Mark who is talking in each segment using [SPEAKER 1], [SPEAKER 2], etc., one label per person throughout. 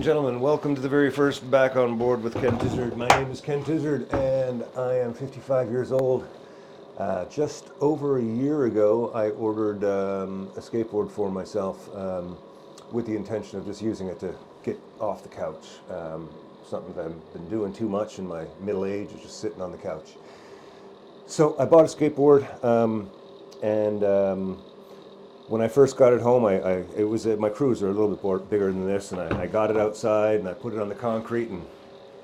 [SPEAKER 1] gentlemen, welcome to the very first Back on Board with Ken Tizzard. My name is Ken Tizzard and I am 55 years old. Just over a year ago, I ordered a skateboard for myself with the intention of just using it to get off the couch. Something that I've been doing too much in my middle age is just sitting on the couch. So I bought a skateboard and when I first got it home, it was my cruiser, a little bit bigger than this, and I got it outside and I put it on the concrete, and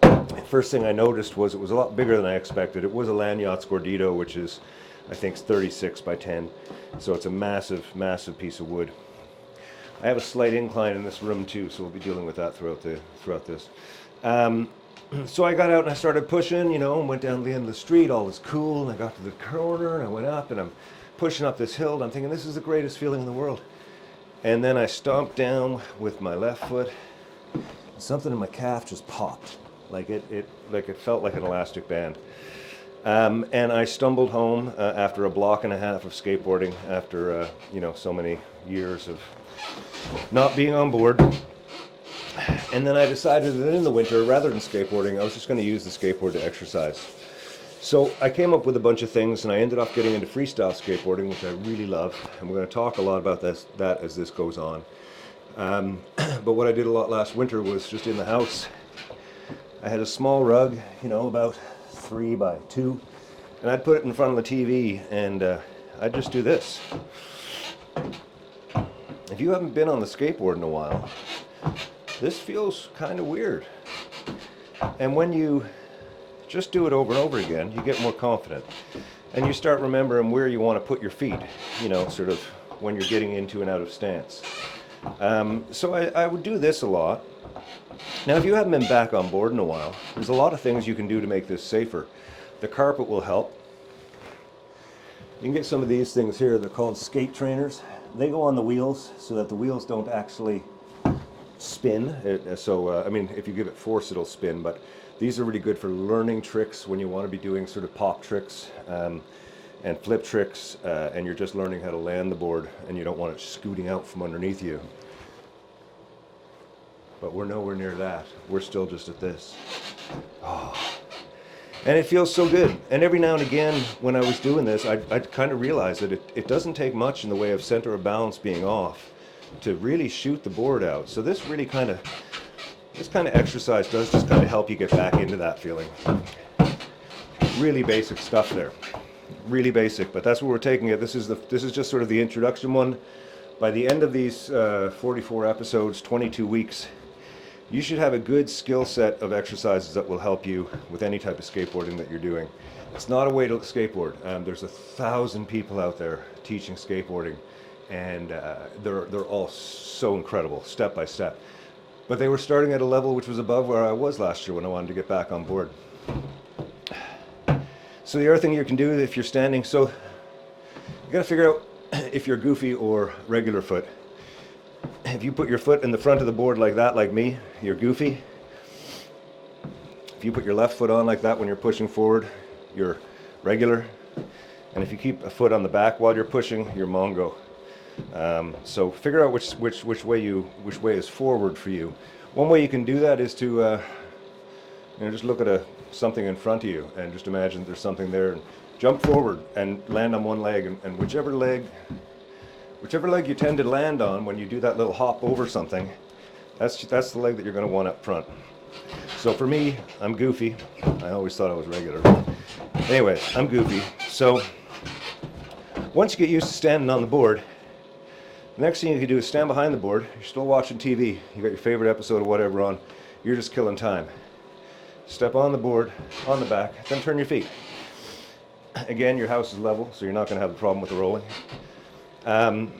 [SPEAKER 1] the first thing I noticed was it was a lot bigger than I expected. It was a Lanyards Gordito, which is, I think, 36 by 10, so it's a massive, massive piece of wood. I have a slight incline in this room too, so we'll be dealing with that throughout this. So I got out and I started pushing, and went down the end of the street. All was cool, and I got to the corner and I went up and I'm pushing up this hill, and I'm thinking this is the greatest feeling in the world. And then I stomped down with my left foot. Something in my calf just popped, like it felt like an elastic band. And I stumbled home after a block and a half of skateboarding, after so many years of not being on board. And then I decided that in the winter, rather than skateboarding, I was just going to use the skateboard to exercise. So I came up with a bunch of things, and I ended up getting into freestyle skateboarding, which I really love, and we're going to talk a lot about that as this goes on. But what I did a lot last winter was just in the house. I had a small rug, about 3 by 2, and I'd put it in front of the TV, and I'd just do this. If you haven't been on the skateboard in a while, this feels kind of weird. And when you just do it over and over again, you get more confident. And you start remembering where you want to put your feet, sort of when you're getting into and out of stance. So I would do this a lot. Now, if you haven't been back on board in a while, there's a lot of things you can do to make this safer. The carpet will help. You can get some of these things here. They're called skate trainers. They go on the wheels so that the wheels don't actually spin. If you give it force, it'll spin, but these are really good for learning tricks when you want to be doing sort of pop tricks and flip tricks, and you're just learning how to land the board and you don't want it scooting out from underneath you. But we're nowhere near that. We're still just at this. Oh. And it feels so good. And every now and again, when I was doing this, I'd kind of realized that it doesn't take much in the way of center of balance being off to really shoot the board out. So this kind of exercise does just kind of help you get back into that feeling. Really basic stuff there. Really basic, but that's where we're taking it. This is just sort of the introduction one. By the end of these 44 episodes, 22 weeks, you should have a good skill set of exercises that will help you with any type of skateboarding that you're doing. It's not a way to skateboard. There's 1,000 people out there teaching skateboarding, and they're all so incredible, step by step. But they were starting at a level which was above where I was last year when I wanted to get back on board. So the other thing you can do if you're standing, so you got to figure out if you're goofy or regular foot. If you put your foot in the front of the board like that, like me, you're goofy. If you put your left foot on like that when you're pushing forward, you're regular. And if you keep a foot on the back while you're pushing, you're mongo. So figure out which way is forward for you. One way you can do that is to just look at something in front of you and just imagine there's something there, and jump forward and land on one leg, and whichever leg you tend to land on when you do that little hop over something, that's the leg that you're going to want up front. So for me, I'm goofy. I always thought I was regular. Anyway, I'm goofy. So once you get used to standing on the board, the next thing you can do is stand behind the board. You're still watching TV. You got your favorite episode of whatever on. You're just killing time. Step on the board, on the back, then turn your feet. Again, your house is level, so you're not going to have a problem with the rolling. And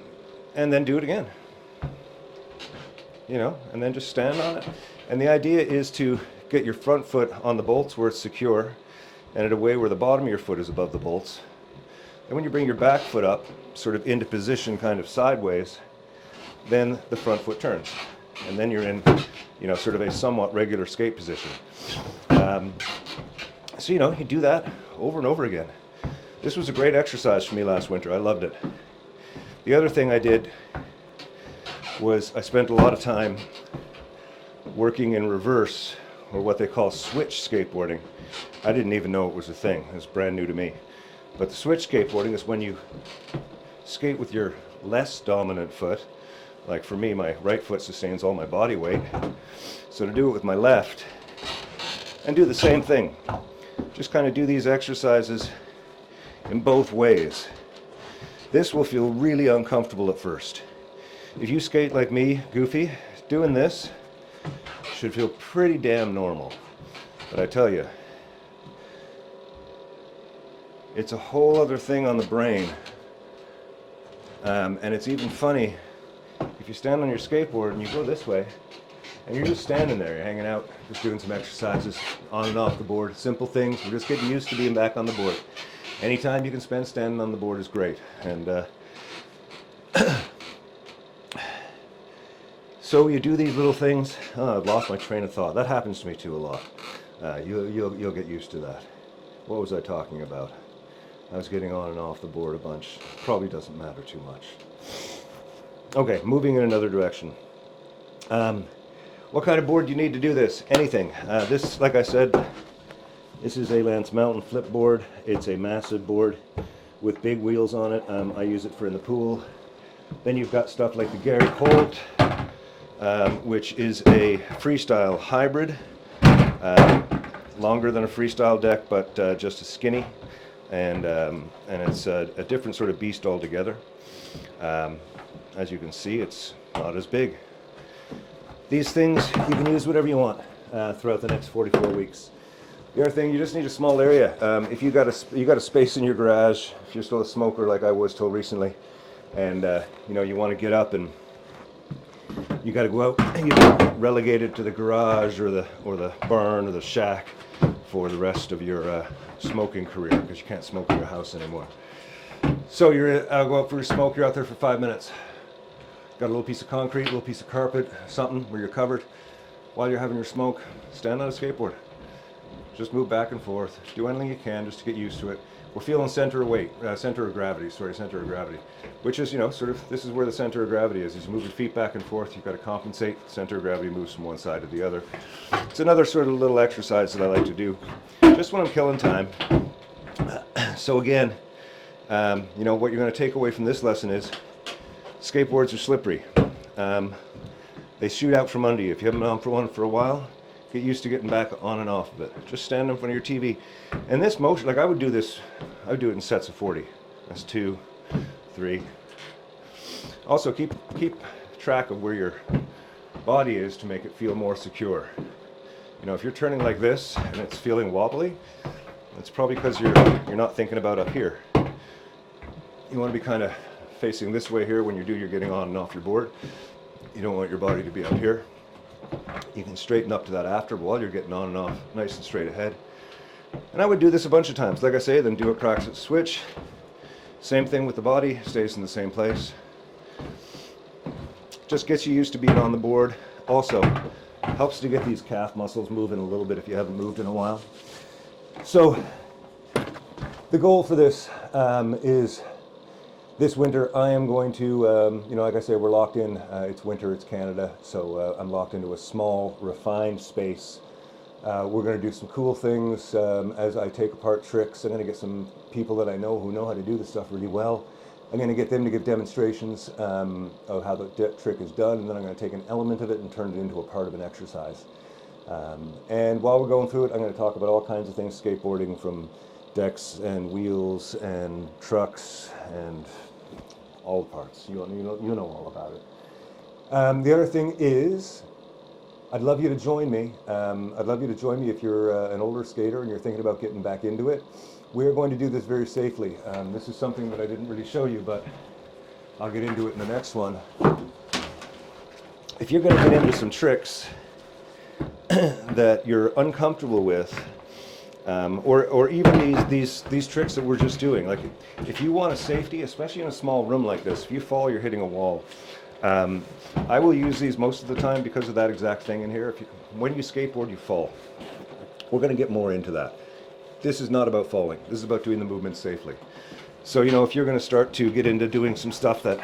[SPEAKER 1] then do it again. And then just stand on it. And the idea is to get your front foot on the bolts where it's secure, and in a way where the bottom of your foot is above the bolts. And when you bring your back foot up, sort of into position, kind of sideways, then the front foot turns. And then you're in, sort of a somewhat regular skate position. So you do that over and over again. This was a great exercise for me last winter. I loved it. The other thing I did was I spent a lot of time working in reverse, or what they call switch skateboarding. I didn't even know it was a thing. It was brand new to me. But the switch skateboarding is when you skate with your less dominant foot. Like for me, my right foot sustains all my body weight. So to do it with my left, and do the same thing. Just kind of do these exercises in both ways. This will feel really uncomfortable at first. If you skate like me, goofy, doing this should feel pretty damn normal. But I tell you, it's a whole other thing on the brain. And it's even funny if you stand on your skateboard and you go this way, and you're just standing there, you're hanging out, just doing some exercises on and off the board, simple things. We're just getting used to being back on the board. Anytime you can spend standing on the board is great. And so you do these little things. Oh, I've lost my train of thought. That happens to me too a lot. You'll get used to that. What was I talking about? I was getting on and off the board a bunch. Probably doesn't matter too much. Okay, moving in another direction. What kind of board do you need to do this? Anything. This, like I said, this is a Lance Mountain flip board. It's a massive board with big wheels on it. I use it for in the pool. Then you've got stuff like the Gary Colt, which is a freestyle hybrid. Longer than a freestyle deck, but just as skinny. And it's a different sort of beast altogether. As you can see, it's not as big. These things you can use whatever you want throughout the next 44 weeks. The other thing, you just need a small area. If you got a space in your garage, if you're still a smoker like I was till recently, and you want to get up and you got to go out and you get relegated to the garage or the barn or the shack for the rest of your smoking career, because you can't smoke in your house anymore. So you're go out for your smoke. You're out there for 5 minutes. Got a little piece of concrete, a little piece of carpet, something where you're covered. While you're having your smoke, stand on a skateboard. Just move back and forth. Do anything you can just to get used to it. We're feeling center of gravity, which is, sort of, this is where the center of gravity is. As you move your feet back and forth, you've got to compensate. Center of gravity moves from one side to the other. It's another sort of little exercise that I like to do, just when I'm killing time. So again, what you're going to take away from this lesson is skateboards are slippery. They shoot out from under you. If you haven't been on for one for a while, get used to getting back on and off of it. Just stand in front of your TV. And this motion, like I would do it in sets of 40. That's 2, 3. Also keep track of where your body is to make it feel more secure. If you're turning like this and it's feeling wobbly, it's probably because you're not thinking about up here. You want to be kind of facing this way here when you're getting on and off your board. You don't want your body to be up here. You can straighten up to that after, but while you're getting on and off, nice and straight ahead. And I would do this a bunch of times. Like I say, then do a practice at switch. Same thing with the body, stays in the same place. Just gets you used to being on the board. Also, helps to get these calf muscles moving a little bit if you haven't moved in a while. So, the goal for this is this winter I am going to, like I say, we're locked in. It's winter, it's Canada, so I'm locked into a small, refined space. We're going to do some cool things as I take apart tricks. I'm going to get some people that I know who know how to do this stuff really well. I'm going to get them to give demonstrations of how the trick is done, and then I'm going to take an element of it and turn it into a part of an exercise. And while we're going through it, I'm going to talk about all kinds of things, skateboarding, from decks and wheels and trucks and all the parts. You know all about it. The other thing is, I'd love you to join me. I'd love you to join me if you're an older skater and you're thinking about getting back into it. We're going to do this very safely. This is something that I didn't really show you, but I'll get into it in the next one. If you're going to get into some tricks that you're uncomfortable with, or even these tricks that we're just doing, like if you want a safety, especially in a small room like this, if you fall, you're hitting a wall. I will use these most of the time because of that exact thing in here. When you skateboard, you fall. We're going to get more into that. This is not about falling. This is about doing the movement safely. So, if you're going to start to get into doing some stuff that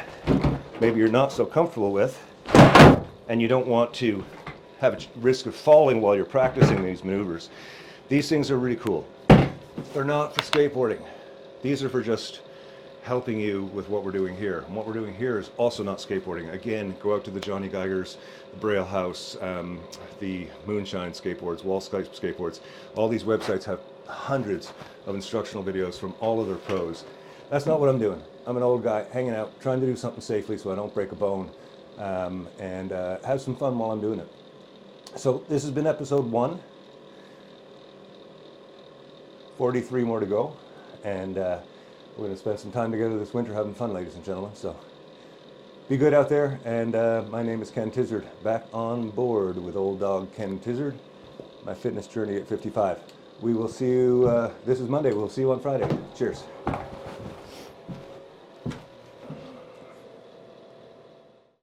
[SPEAKER 1] maybe you're not so comfortable with, and you don't want to have a risk of falling while you're practicing these maneuvers. These things are really cool. They're not for skateboarding. These are for just helping you with what we're doing here. And what we're doing here is also not skateboarding. Again, go out to the Johnny Geigers, the Braille House, the Moonshine skateboards, Wall Skype skateboards. All these websites have hundreds of instructional videos from all of their pros. That's not what I'm doing. I'm an old guy hanging out, trying to do something safely so I don't break a bone, and have some fun while I'm doing it. So this has been episode 1. 43 more to go, and we're going to spend some time together this winter having fun, ladies and gentlemen. So be good out there, and my name is Ken Tizzard, back on board with old dog Ken Tizzard, my fitness journey at 55. We will see you, this is Monday, we'll see you on Friday. Cheers.